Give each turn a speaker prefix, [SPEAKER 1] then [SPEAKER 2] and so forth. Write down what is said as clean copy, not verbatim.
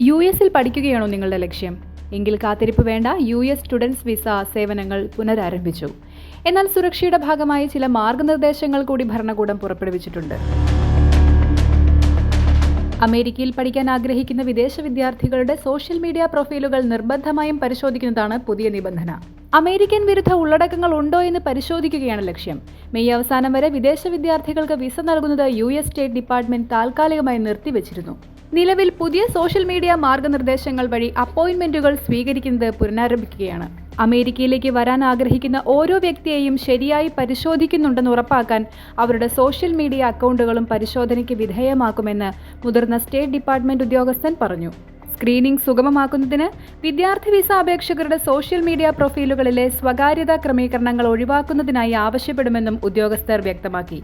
[SPEAKER 1] യു.എസിൽ പഠിക്കുകയാണോ നിങ്ങളുടെ ലക്ഷ്യം? എങ്കിൽ കാത്തിരിപ്പ് വേണ്ട. യു.എസ് സ്റ്റുഡൻസ് വിസ സേവനങ്ങൾ പുനരാരംഭിച്ചു. എന്നാൽ സുരക്ഷയുടെ ഭാഗമായി ചില മാർഗനിർദ്ദേശങ്ങൾ കൂടി ഭരണകൂടം പുറപ്പെടുവിച്ചിട്ടുണ്ട്. അമേരിക്കയിൽ പഠിക്കാൻ ആഗ്രഹിക്കുന്ന വിദേശ വിദ്യാർത്ഥികളുടെ സോഷ്യൽ മീഡിയ പ്രൊഫൈലുകൾ നിർബന്ധമായും പരിശോധിക്കുന്നതാണ് പുതിയ നിബന്ധന. അമേരിക്കൻ വിരുദ്ധ ഉള്ളടക്കങ്ങൾ ഉണ്ടോ എന്ന് പരിശോധിക്കുകയാണ് ലക്ഷ്യം. മെയ് അവസാനം വരെ വിദേശ വിദ്യാർത്ഥികൾക്ക് വിസ നൽകുന്നത് യു.എസ് സ്റ്റേറ്റ് ഡിപ്പാർട്ട്മെന്റ് താൽക്കാലികമായി നിർത്തിവച്ചിരുന്നു. നിലവിൽ പുതിയ സോഷ്യൽ മീഡിയ മാർഗനിർദ്ദേശങ്ങൾ വഴി അപ്പോയിന്റ്മെന്റുകൾ സ്വീകരിക്കുന്നത് പുനരാരംഭിക്കുകയാണ്. അമേരിക്കയിലേക്ക് വരാൻ ആഗ്രഹിക്കുന്ന ഓരോ വ്യക്തിയെയും ശരിയായി പരിശോധിക്കുന്നുണ്ടെന്ന് ഉറപ്പാക്കാൻ അവരുടെ സോഷ്യൽ മീഡിയ അക്കൗണ്ടുകളും പരിശോധനയ്ക്ക് വിധേയമാക്കുമെന്ന് മുതിർന്ന സ്റ്റേറ്റ് ഡിപ്പാർട്ട്മെന്റ് ഉദ്യോഗസ്ഥൻ പറഞ്ഞു. സ്ക്രീനിംഗ് സുഗമമാക്കുന്നതിന് വിദ്യാർത്ഥി വിസ അപേക്ഷകരുടെ സോഷ്യൽ മീഡിയ പ്രൊഫൈലുകളിലെ സ്വകാര്യതാ ക്രമീകരണങ്ങൾ ഒഴിവാക്കുന്നതിനായി ആവശ്യപ്പെടുമെന്നും ഉദ്യോഗസ്ഥർ വ്യക്തമാക്കി.